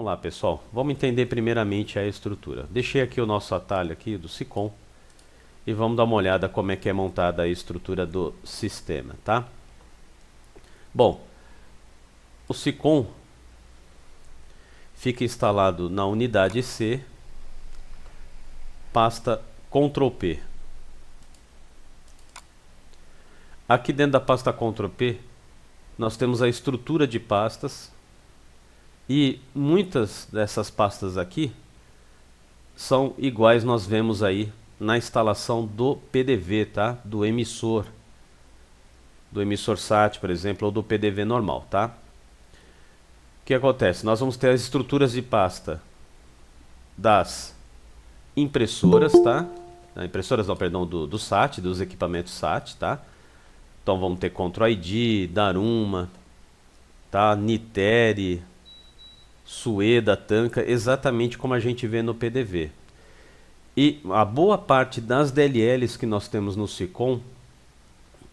Vamos lá, pessoal. Vamos entender primeiramente a estrutura. Deixei aqui o nosso atalho aqui do SICOM e vamos dar uma olhada como é que é montada a estrutura do sistema, tá? Bom, o SICOM fica instalado na unidade C, pasta Ctrl P. Aqui dentro da pasta Ctrl P, nós temos a estrutura de pastas e muitas dessas pastas aqui são iguais, nós vemos aí na instalação do PDV, tá? Do emissor SAT, por exemplo, ou do PDV normal, tá? O que acontece? Nós vamos ter as estruturas de pasta das impressoras, tá? Impressoras, não, perdão, do SAT, dos equipamentos SAT, tá? Então vamos ter Control ID, Daruma, tá? Nitere, Sueda, Tanca, exatamente como a gente vê no PDV. E a boa parte das DLLs que nós temos no SICOM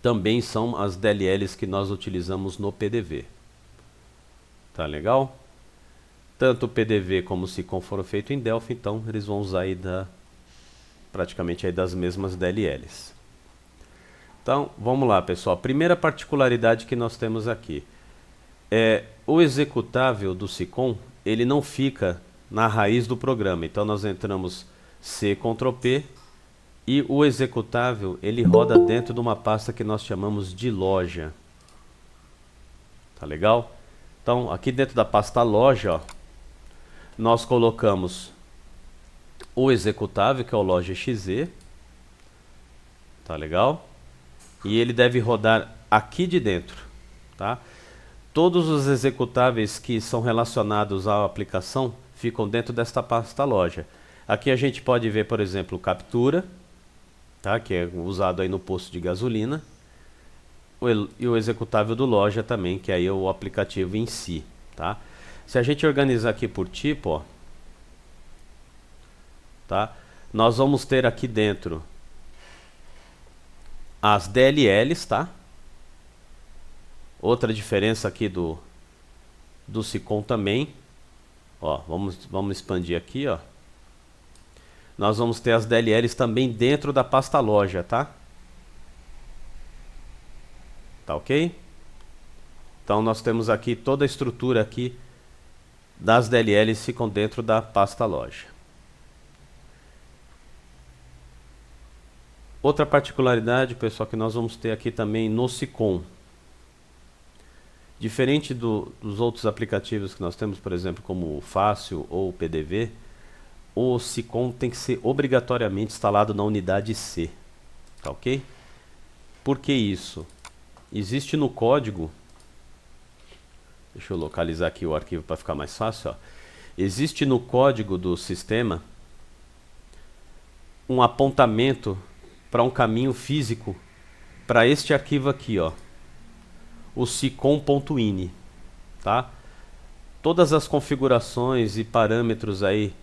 também são as DLLs que nós utilizamos no PDV. Tá legal? Tanto o PDV como o SICOM foram feitos em Delphi, então eles vão usar aí praticamente aí das mesmas DLLs. Então, vamos lá, pessoal. A primeira particularidade que nós temos aqui é o executável do SICOM, ele não fica na raiz do programa. Então, nós entramos C, Ctrl P, e o executável, ele roda dentro de uma pasta que nós chamamos de loja. Tá legal? Então, aqui dentro da pasta loja, ó, nós colocamos o executável, que é o loja.exe. Tá legal? E ele deve rodar aqui de dentro, tá? Todos os executáveis que são relacionados à aplicação ficam dentro desta pasta loja. Aqui a gente pode ver, por exemplo, captura, tá? Que é usado aí no posto de gasolina. E o executável do loja também, que aí é o aplicativo em si, tá? Se a gente organizar aqui por tipo, ó, tá? Nós vamos ter aqui dentro as DLLs, tá? Outra diferença aqui do SICOM também, ó, vamos expandir aqui, ó. Nós vamos ter as DLLs também dentro da pasta loja, tá? Tá ok? Então nós temos aqui toda a estrutura aqui das DLLs ficam dentro da pasta loja. Outra particularidade, pessoal, que nós vamos ter aqui também no SICOM. Diferente dos outros aplicativos que nós temos, por exemplo, como o Fácil ou o PDV, o SICOM tem que ser obrigatoriamente instalado na unidade C. Tá ok? Por que isso? Existe no código, deixa eu localizar aqui o arquivo para ficar mais fácil, ó. Existe no código do sistema um apontamento para um caminho físico para este arquivo aqui, ó, o sicom.ini, tá? Todas as configurações e parâmetros aí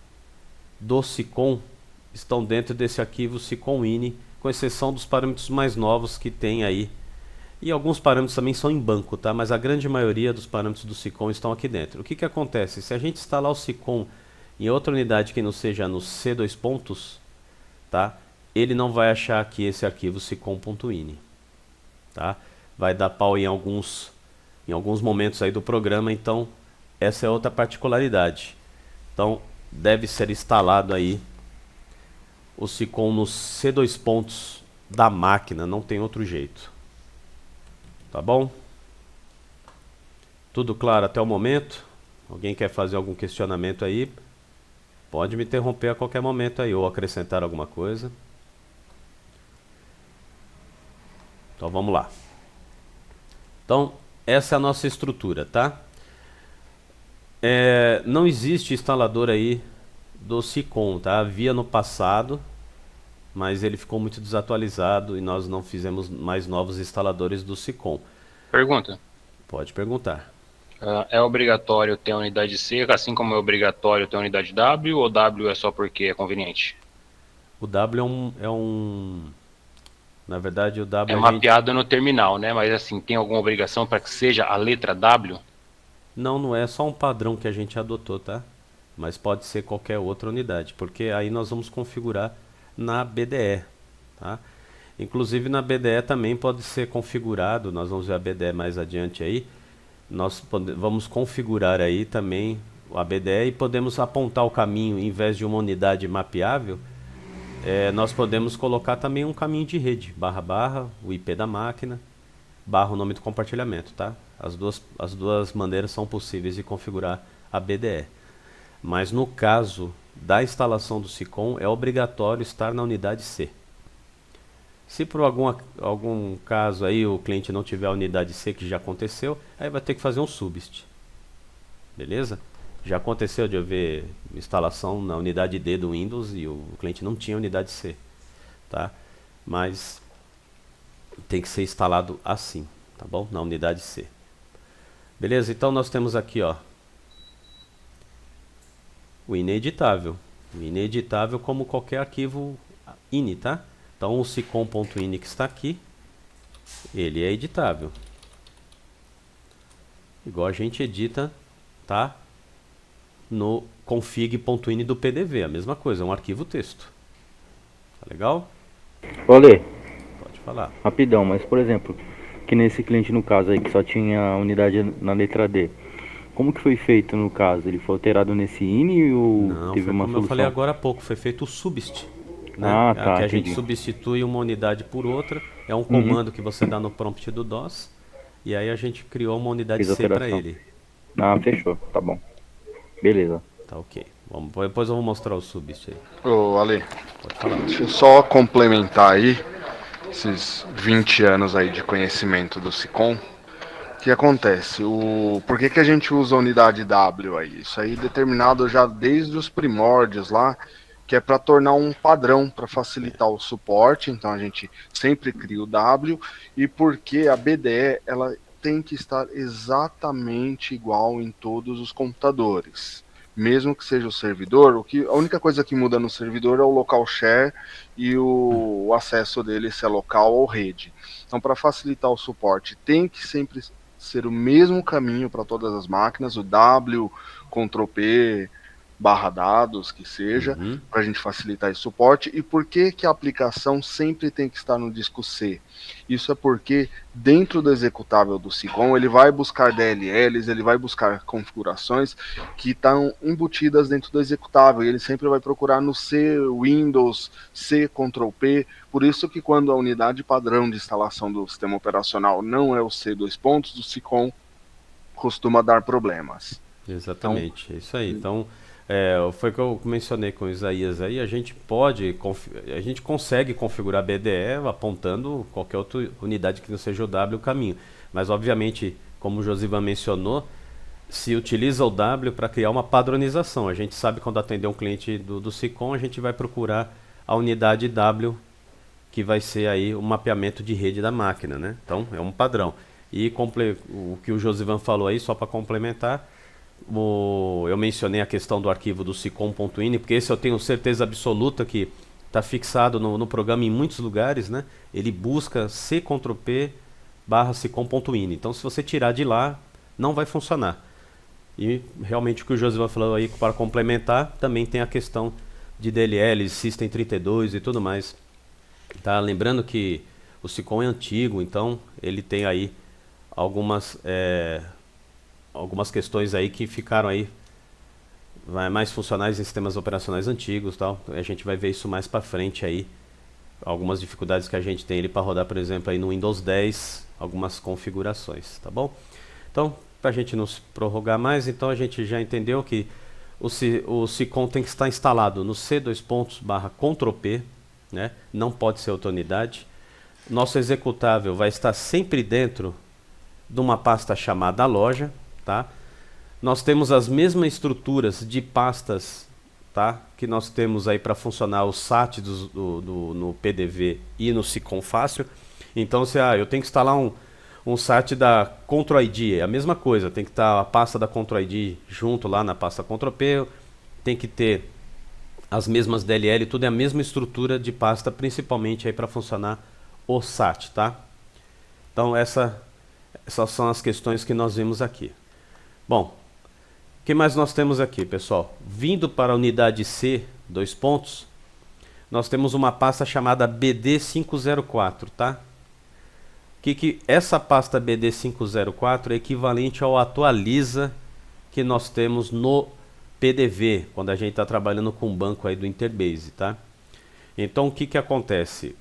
do SICOM estão dentro desse arquivo sicom.ini, com exceção dos parâmetros mais novos que tem aí. E alguns parâmetros também são em banco, tá? Mas a grande maioria dos parâmetros do SICOM estão aqui dentro. O que que acontece? Se a gente instalar o SICOM em outra unidade que não seja no C2 pontos, tá? Ele não vai achar aqui esse arquivo sicom.ini, tá? Vai dar pau em alguns momentos aí do programa, então essa é outra particularidade. Então deve ser instalado aí o SICOM nos C2 pontos da máquina, não tem outro jeito. Tá bom? Tudo claro até o momento? Alguém quer fazer algum questionamento aí? Pode me interromper a qualquer momento aí ou acrescentar alguma coisa. Então vamos lá. Então essa é a nossa estrutura, tá? Não existe instalador aí do SICOM, tá? Havia no passado, mas ele ficou muito desatualizado e nós não fizemos mais novos instaladores do SICOM. Pergunta. Pode perguntar. É obrigatório ter a unidade C, assim como é obrigatório ter a unidade W, ou W é só porque é conveniente? O W na verdade, o W É mapeado no terminal, né? Mas assim, tem alguma obrigação para que seja a letra W? Não é só um padrão que a gente adotou, tá? mas pode ser qualquer outra unidade, porque aí nós vamos configurar na BDE, tá? Inclusive na BDE também pode ser configurado, nós vamos ver a BDE mais adiante aí, vamos configurar aí também a BDE e podemos apontar o caminho, em vez de uma unidade mapeável, nós podemos colocar também um caminho de rede, barra barra, o IP da máquina, barra o nome do compartilhamento, tá? As duas maneiras são possíveis de configurar a BDE. Mas no caso da instalação do SICOM, é obrigatório estar na unidade C. Se por algum caso aí o cliente não tiver a unidade C, que já aconteceu, aí vai ter que fazer um subst. Beleza? Já aconteceu de eu ver instalação na unidade D do Windows e o cliente não tinha unidade C, tá? Mas tem que ser instalado assim, tá bom? Na unidade C. Beleza? Então nós temos aqui, ó, o ineditável. O ineditável como qualquer arquivo ini, tá? Então o sicom.ini que está aqui, ele é editável. Igual a gente edita, tá? No config.ini do PDV, a mesma coisa, é um arquivo texto. Tá legal? Olê, Pode falar. rapidão, mas por exemplo, que nesse cliente no caso aí que só tinha a unidade na letra D, como que foi feito no caso? Ele foi alterado nesse INI ou Não, teve foi uma como eu solução? falei agora há pouco, foi feito o subst, né? Ah, tá, Que a gente entendi. substitui uma unidade por outra, é um comando que você dá no prompt do DOS, e aí a gente criou uma unidade Fez C para alteração. ele. Ah, fechou, tá bom. Beleza. Tá ok. Depois eu vou mostrar o subst aí. Ô, Ale, Pode falar. deixa eu só complementar aí esses 20 anos aí de conhecimento do SICOM. O que acontece? Por que a gente usa a unidade W aí? Isso aí é determinado já desde os primórdios lá, que é para tornar um padrão, para facilitar o suporte. Então a gente sempre cria o W, e porque a BDE ela tem que estar exatamente igual em todos os computadores. Mesmo que seja o servidor, a única coisa que muda no servidor é o local share e o acesso dele, se é local ou rede. Então, para facilitar o suporte, tem que sempre ser o mesmo caminho para todas as máquinas, o W, Ctrl P, barra dados, que seja, para a gente facilitar esse suporte. E por que a aplicação sempre tem que estar no disco C? Isso é porque dentro do executável do SICOM, ele vai buscar DLLs, ele vai buscar configurações que estão embutidas dentro do executável, e ele sempre vai procurar no C, Windows, C, Ctrl P. Por isso que quando a unidade padrão de instalação do sistema operacional não é o C dois pontos, o SICOM costuma dar problemas. Exatamente, então, é isso aí. Então, foi o que eu mencionei com o Isaías aí, a gente consegue configurar a BDE apontando qualquer outra unidade que não seja o W o caminho. Mas, obviamente, como o Josivan mencionou, se utiliza o W para criar uma padronização. A gente sabe quando atender um cliente do SICOM, a gente vai procurar a unidade W, que vai ser aí o mapeamento de rede da máquina, né? Então, é um padrão. E o que o Josivan falou aí, só para complementar, eu mencionei a questão do arquivo do sicom.ini, porque esse eu tenho certeza absoluta que está fixado no programa em muitos lugares, né? Ele busca C-Ctrl-P barra sicom.ini. Então, se você tirar de lá, não vai funcionar. E realmente o que o Josivan falou aí, para complementar, também tem a questão de DLL, System 32 e tudo mais. Tá? Lembrando que o SICOM é antigo, então ele tem aí algumas questões aí que ficaram aí mais funcionais em sistemas operacionais antigos, tal. A gente vai ver isso mais para frente aí, algumas dificuldades que a gente tem para rodar, por exemplo, aí no Windows 10, algumas configurações, tá bom? Então, para a gente não se prorrogar mais, então a gente já entendeu que o SICOM tem que estar instalado no C2./Ctrl+P, né? Não pode ser outra unidade. Nosso executável vai estar sempre dentro de uma pasta chamada loja, tá? Nós temos as mesmas estruturas de pastas, tá? Que nós temos aí para funcionar o SAT no PDV e no SICOM fácil. Então, se eu tenho que instalar um SAT da Ctrl ID, é a mesma coisa, tem que estar a pasta da Ctrl ID junto lá na pasta Ctrl P, tem que ter as mesmas DLL, tudo é a mesma estrutura de pasta, principalmente aí para funcionar o SAT, tá? Então essas são as questões que nós vimos aqui. Bom, o que mais nós temos aqui, pessoal? Vindo para a unidade C, dois pontos, nós temos uma pasta chamada BD504, tá? Que essa pasta BD504 é equivalente ao atualiza que nós temos no PDV, quando a gente está trabalhando com o banco aí do Interbase, tá? Então o que acontece?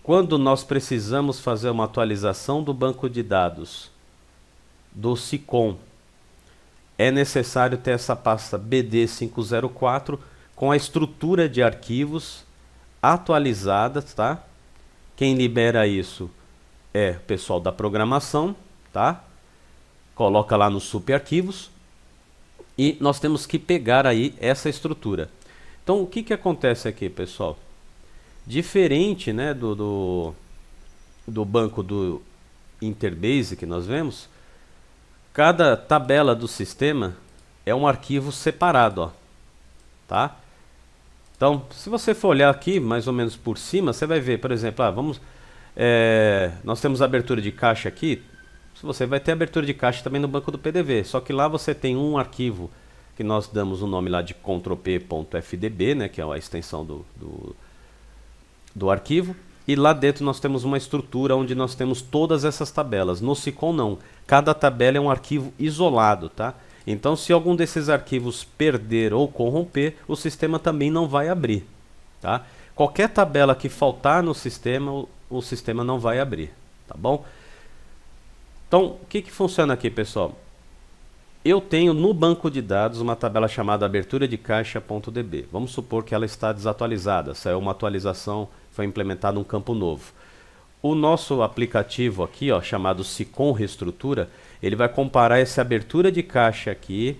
Quando nós precisamos fazer uma atualização do banco de dados do SICOM, é necessário ter essa pasta BD504 com a estrutura de arquivos atualizada, tá? Quem libera isso é o pessoal da programação, tá? Coloca lá nos subarquivos e nós temos que pegar aí essa estrutura. Então o que acontece aqui, pessoal? Diferente, né, do banco do Interbase que nós vemos, cada tabela do sistema é um arquivo separado, ó, tá? Então, se você for olhar aqui, mais ou menos por cima, você vai ver, por exemplo, nós temos abertura de caixa aqui. Você vai ter abertura de caixa também no banco do PDV, só que lá você tem um arquivo que nós damos o nome lá de Ctrl+P.fdb, né, que é a extensão do arquivo. E lá dentro nós temos uma estrutura onde nós temos todas essas tabelas. No SICOM não. Cada tabela é um arquivo isolado, tá? Então se algum desses arquivos perder ou corromper, o sistema também não vai abrir, tá? Qualquer tabela que faltar no sistema, o sistema não vai abrir, tá bom? Então, o que funciona aqui, pessoal? Eu tenho no banco de dados uma tabela chamada abertura de caixa.db. Vamos supor que ela está desatualizada, saiu uma atualização, foi implementado um campo novo. O nosso aplicativo aqui, ó, chamado SICOM Reestrutura, ele vai comparar essa abertura de caixa aqui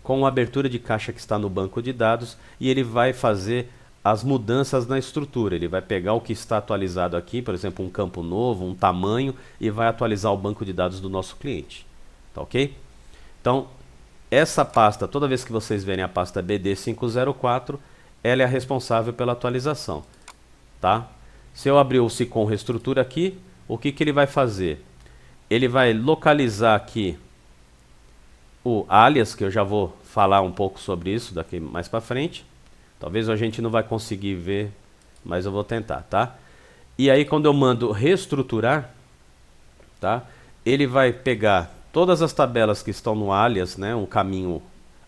com a abertura de caixa que está no banco de dados e ele vai fazer as mudanças na estrutura. Ele vai pegar o que está atualizado aqui, por exemplo, um campo novo, um tamanho, e vai atualizar o banco de dados do nosso cliente. Tá ok? Então, essa pasta, toda vez que vocês verem a pasta BD504, ela é a responsável pela atualização. Tá? Se eu abrir o SICOM Reestrutura aqui, o que ele vai fazer? Ele vai localizar aqui o alias, que eu já vou falar um pouco sobre isso daqui mais para frente. Talvez a gente não vai conseguir ver, mas eu vou tentar, tá? E aí quando eu mando reestruturar, tá? Ele vai pegar todas as tabelas que estão no alias, né, um caminho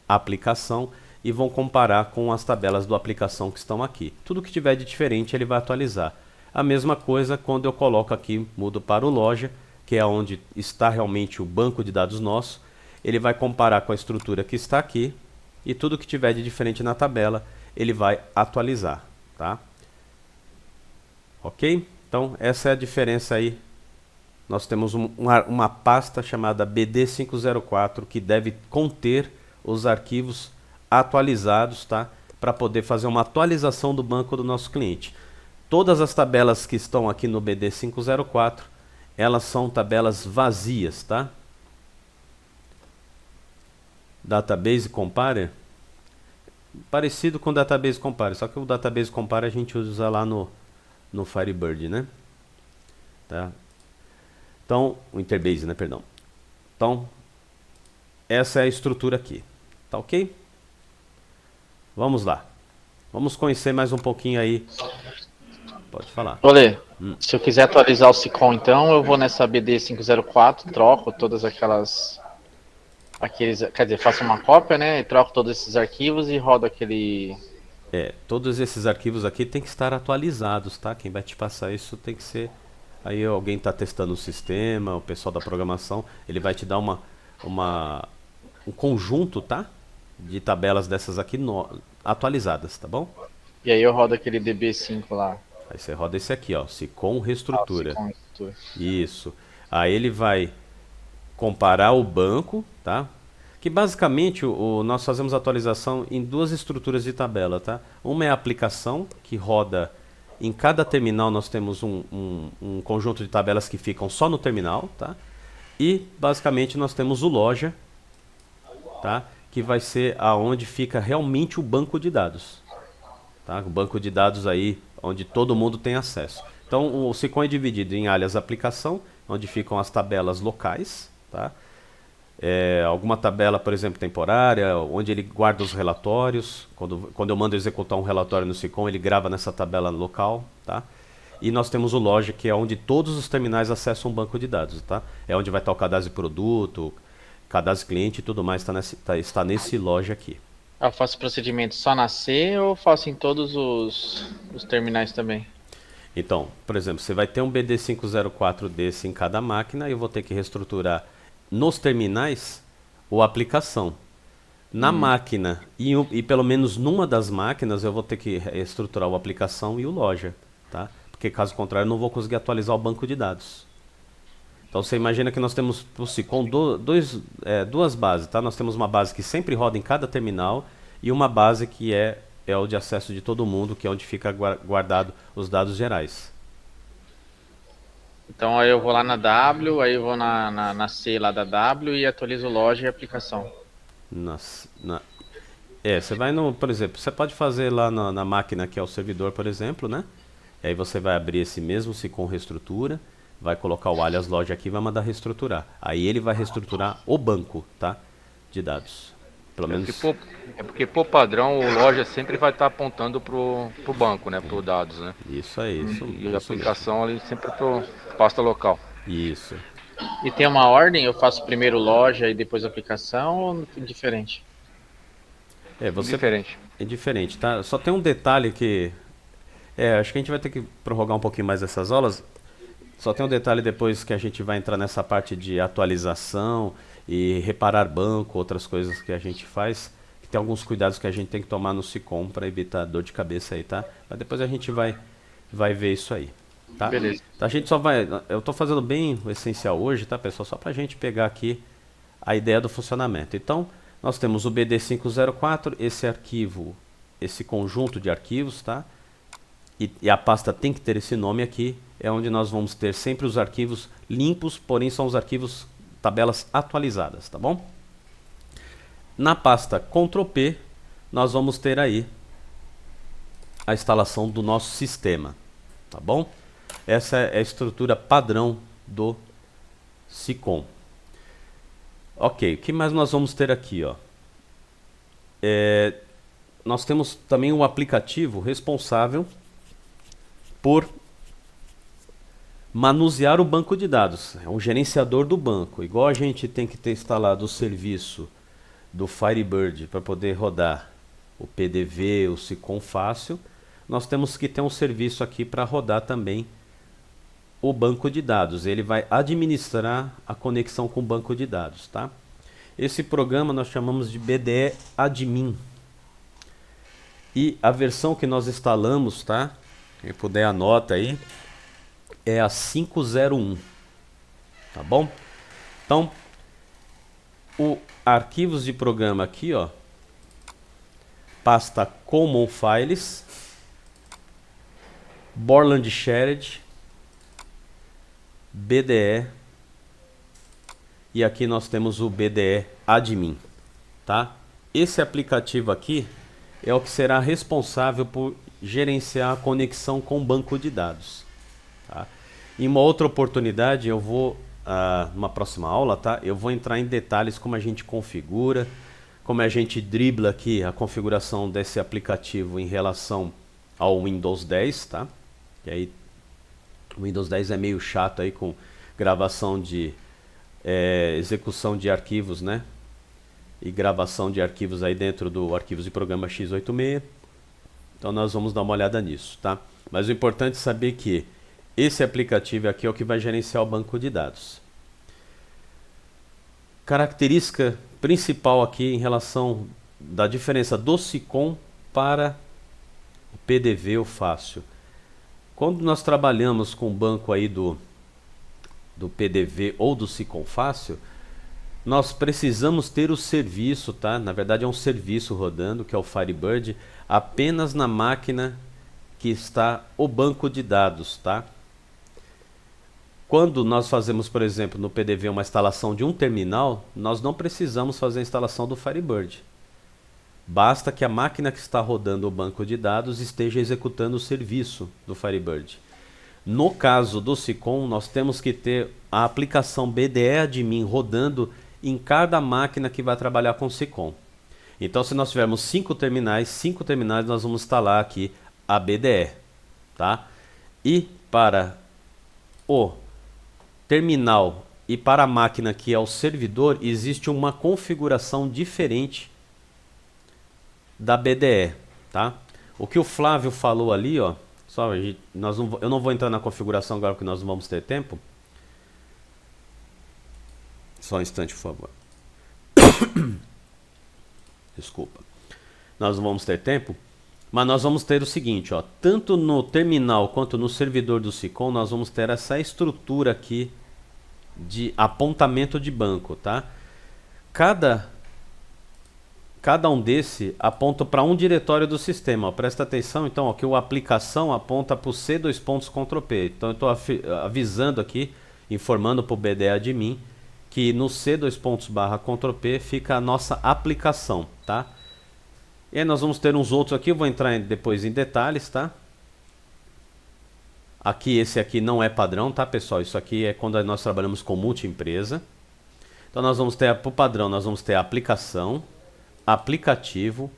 aplicação, e vão comparar com as tabelas do aplicação que estão aqui. Tudo que tiver de diferente ele vai atualizar. A mesma coisa quando eu coloco aqui, mudo para o loja, que é onde está realmente o banco de dados nosso. Ele vai comparar com a estrutura que está aqui e tudo que tiver de diferente na tabela ele vai atualizar, tá? Ok? Então essa é a diferença aí. Nós temos uma pasta chamada BD504 que deve conter os arquivos atualizados, tá? Para poder fazer uma atualização do banco do nosso cliente. Todas as tabelas que estão aqui no BD504, elas são tabelas vazias, tá? Database Compare, parecido com o Database Compare, só que o Database Compare a gente usa lá no Firebird, né? Tá? Então, o Interbase, né, perdão. Então, essa é a estrutura aqui, tá ok? Vamos lá. Vamos conhecer mais um pouquinho aí. Pode falar. Olê, se eu quiser atualizar o SICOM, então, eu vou nessa BD504, troco todas quer dizer, faço uma cópia, né, e troco todos esses arquivos e rodo aquele... Todos esses arquivos aqui tem que estar atualizados, tá? Quem vai te passar isso tem que ser... Aí alguém está testando o sistema, o pessoal da programação, ele vai te dar um conjunto, tá? De tabelas dessas aqui atualizadas, tá bom? E aí eu rodo aquele DB5 lá. Aí você roda esse aqui, ó, SICOM Reestrutura. SICOM Reestrutura. Isso. Aí ele vai comparar o banco, tá? Que basicamente nós fazemos atualização em duas estruturas de tabela, tá? Uma é a aplicação, que roda em cada terminal. Nós temos um conjunto de tabelas que ficam só no terminal, tá? E basicamente nós temos o loja, tá? Que vai ser aonde fica realmente o banco de dados, tá? O banco de dados aí onde todo mundo tem acesso. Então o SICOM é dividido em alias aplicação, onde ficam as tabelas locais, tá? alguma tabela, por exemplo, temporária, onde ele guarda os relatórios. Quando eu mando executar um relatório no SICOM, ele grava nessa tabela local, tá? E nós temos o Loja, que é onde todos os terminais acessam um banco de dados, tá? É onde vai estar o cadastro de produto, cadastro de cliente e tudo mais, está nesse Loja aqui. Eu faço procedimento só na C ou faço em todos os terminais também? Então, por exemplo, você vai ter um BD504 desse em cada máquina e eu vou ter que reestruturar nos terminais ou aplicação. Na máquina, e pelo menos numa das máquinas, eu vou ter que reestruturar a aplicação e o Loja, tá? Porque caso contrário, eu não vou conseguir atualizar o banco de dados. Então você imagina que nós temos para o SICOM duas bases, tá? Nós temos uma base que sempre roda em cada terminal e uma base que é o de acesso de todo mundo, que é onde fica guardado os dados gerais. Então aí eu vou lá na W, aí eu vou na C lá da W e atualizo Loja e aplicação. Você vai por exemplo, você pode fazer lá na máquina que é o servidor, por exemplo, né? E aí você vai abrir esse mesmo SICOM reestrutura, vai colocar o alias Loja aqui e vai mandar reestruturar. Aí ele vai reestruturar o banco, tá? De dados. Pelo menos... porque por padrão o Loja sempre vai estar apontando pro banco, né? Pro dados, né? Isso aí, E a aplicação ali sempre pro pasta local. Isso. E tem uma ordem? Eu faço primeiro Loja e depois aplicação ou diferente? Diferente. É diferente, tá? Só tem um detalhe que... acho que a gente vai ter que prorrogar um pouquinho mais essas aulas. Só tem um detalhe depois que a gente vai entrar nessa parte de atualização e reparar banco, outras coisas que a gente faz, que tem alguns cuidados que a gente tem que tomar no SICOM para evitar dor de cabeça aí, tá? Mas depois a gente vai ver isso aí, tá? Beleza. A gente só vai... Eu tô fazendo bem o essencial hoje, tá, pessoal? Só pra gente pegar aqui a ideia do funcionamento. Então, nós temos o BD504, esse arquivo, esse conjunto de arquivos, tá? E a pasta tem que ter esse nome aqui, é onde nós vamos ter sempre os arquivos limpos, porém são os arquivos, tabelas atualizadas, tá bom? Na pasta Ctrl+P, nós vamos ter aí a instalação do nosso sistema, tá bom? Essa é a estrutura padrão do SICOM. Ok, o que mais nós vamos ter aqui, ó? Nós temos também um aplicativo responsável por manusear o banco de dados. É um gerenciador do banco. Igual a gente tem que ter instalado o serviço do Firebird para poder rodar o PDV, o SICOM fácil, nós temos que ter um serviço aqui para rodar também o banco de dados. Ele vai administrar a conexão com o banco de dados, tá? Esse programa nós chamamos de BDE Admin. E a versão que nós instalamos, tá? Quem puder anota aí, é a 501, tá bom? Então, o arquivos de programa aqui, ó, pasta Common Files, Borland Shared, BDE, e aqui nós temos o BDE Admin, tá? Esse aplicativo aqui é o que será responsável por gerenciar a conexão com o banco de dados, tá? Em uma outra oportunidade eu vou, numa próxima aula, tá? Eu vou entrar em detalhes como a gente configura, como a gente dribla aqui a configuração desse aplicativo em relação ao Windows 10, tá? E aí o Windows 10 é meio chato aí com gravação de execução de arquivos, né? E gravação de arquivos aí dentro do arquivos de programa x86. Então nós vamos dar uma olhada nisso, tá? Mas o importante é saber que esse aplicativo aqui é o que vai gerenciar o banco de dados. Característica principal aqui em relação da diferença do SICOM para o PDV ou fácil. Quando nós trabalhamos com o banco aí do PDV ou do SICOM fácil, nós precisamos ter o serviço, tá? Na verdade é um serviço rodando, que é o Firebird, apenas na máquina que está o banco de dados, tá? Quando nós fazemos, por exemplo, no PDV uma instalação de um terminal, nós não precisamos fazer a instalação do Firebird. Basta que a máquina que está rodando o banco de dados esteja executando o serviço do Firebird. No caso do SICOM, nós temos que ter a aplicação BDE Admin rodando em cada máquina que vai trabalhar com o SICOM. Então, se nós tivermos 5 terminais nós vamos instalar aqui a BDE, tá? E para o terminal e para a máquina que é o servidor, existe uma configuração diferente da BDE, tá? O que o Flávio falou ali, ó, só eu não vou entrar na configuração agora porque nós não vamos ter tempo. Só um instante, por favor. Desculpa. Nós não vamos ter tempo, mas nós vamos ter o seguinte, ó, tanto no terminal quanto no servidor do SICOM, nós vamos ter essa estrutura aqui de apontamento de banco, tá? Cada um desse aponta para um diretório do sistema, ó. Presta atenção, então, ó, que a aplicação aponta para o C Ctrl+P. Então, eu estou avisando aqui, informando para o BDE admin, que no C Ctrl+P fica a nossa aplicação, tá? E aí nós vamos ter uns outros aqui, eu vou entrar depois em detalhes, tá? Aqui, esse aqui não é padrão, tá, pessoal? Isso aqui é quando nós trabalhamos com multi-empresa. Então nós vamos ter, para o padrão, nós vamos ter a aplicação, aplicativo,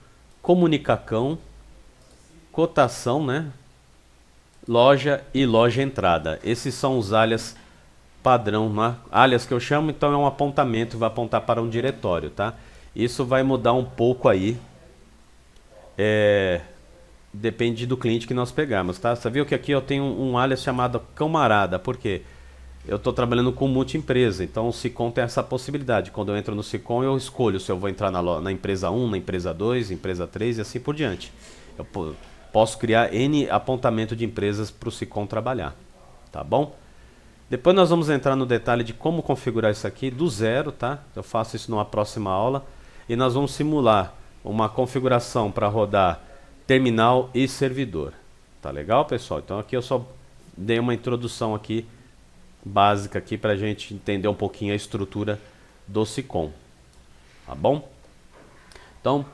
comunicacão, cotação, né? Loja e loja entrada. Esses são os alias padrão, né? Alias que eu chamo, então é um apontamento, vai apontar para um diretório, tá? Isso vai mudar um pouco aí. Depende do cliente que nós pegarmos, tá? Você viu que aqui eu tenho um alias chamado camarada, por quê? Eu estou trabalhando com multi-empresa, então o SICOM tem essa possibilidade. Quando eu entro no SICOM, eu escolho se eu vou entrar na empresa 1, na empresa 2, empresa 3 e assim por diante. Eu posso criar N apontamento de empresas para o SICOM trabalhar, tá bom? Depois nós vamos entrar no detalhe de como configurar isso aqui do zero, tá? Eu faço isso numa próxima aula. E nós vamos simular uma configuração para rodar terminal e servidor. Tá legal, pessoal? Então aqui eu só dei uma introdução aqui básica aqui para a gente entender um pouquinho a estrutura do SICOM. Tá bom? Então,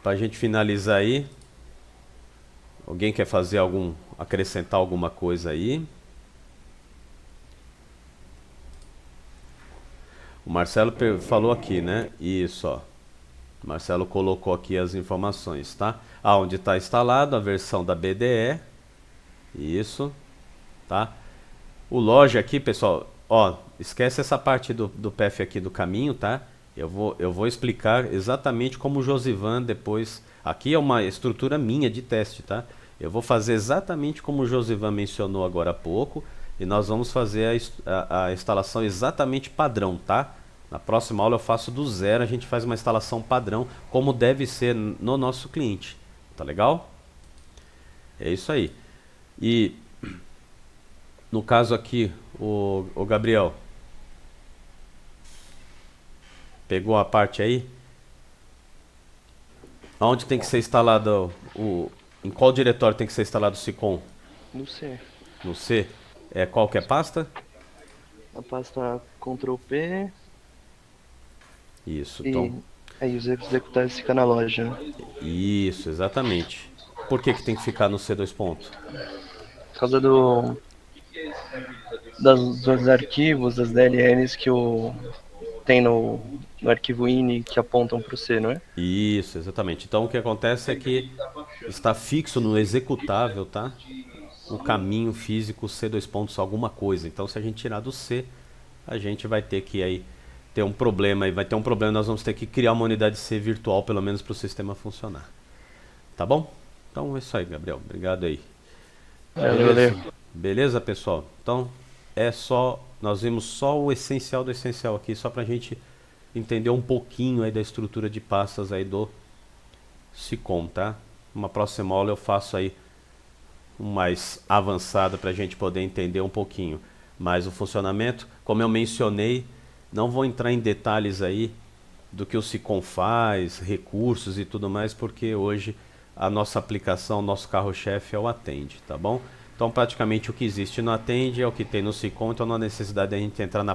para a gente finalizar aí, alguém quer fazer acrescentar alguma coisa aí? O Marcelo falou aqui, né? Isso, ó. O Marcelo colocou aqui as informações, tá? Onde está instalado a versão da BDE. Isso, tá? O loja aqui, pessoal, ó, esquece essa parte do PF aqui do caminho, tá? Eu vou explicar exatamente como o Josivan depois... Aqui é uma estrutura minha de teste, tá? Eu vou fazer exatamente como o Josivan mencionou agora há pouco. E nós vamos fazer a instalação exatamente padrão, tá? Na próxima aula eu faço do zero, a gente faz uma instalação padrão, como deve ser no nosso cliente. Tá legal? É isso aí. E no caso aqui, o Gabriel, pegou a parte aí? Onde tem que ser instalado em qual diretório tem que ser instalado o SICOM? No C. No C? Qual que é a pasta? A pasta Ctrl+P. Isso, e então... aí os executáveis ficam na loja, né? Isso, exatamente. Por que tem que ficar no C2 pontos? Por causa dos arquivos, das DLLs que tem no arquivo ini que apontam para o C, não é? Isso, exatamente. Então o que acontece é que está fixo no executável, tá? O caminho físico C2 pontos alguma coisa. Então se a gente tirar do C, a gente vai ter que aí ter um problema. E vai ter um problema, nós vamos ter que criar uma unidade C virtual, pelo menos para o sistema funcionar. Tá bom? Então é isso aí, Gabriel. Obrigado aí. Valeu. Beleza, pessoal? Então nós vimos só o essencial do essencial aqui, só para a gente entender um pouquinho aí da estrutura de pastas aí do SICOM, tá? Uma próxima aula eu faço aí um mais avançado para a gente poder entender um pouquinho mais o funcionamento. Como eu mencionei, não vou entrar em detalhes aí do que o SICOM faz, recursos e tudo mais, porque hoje a nossa aplicação, nosso carro-chefe é o Attend, tá bom? Então praticamente o que existe no Attend é o que tem no SICOM, então não há necessidade de a gente entrar na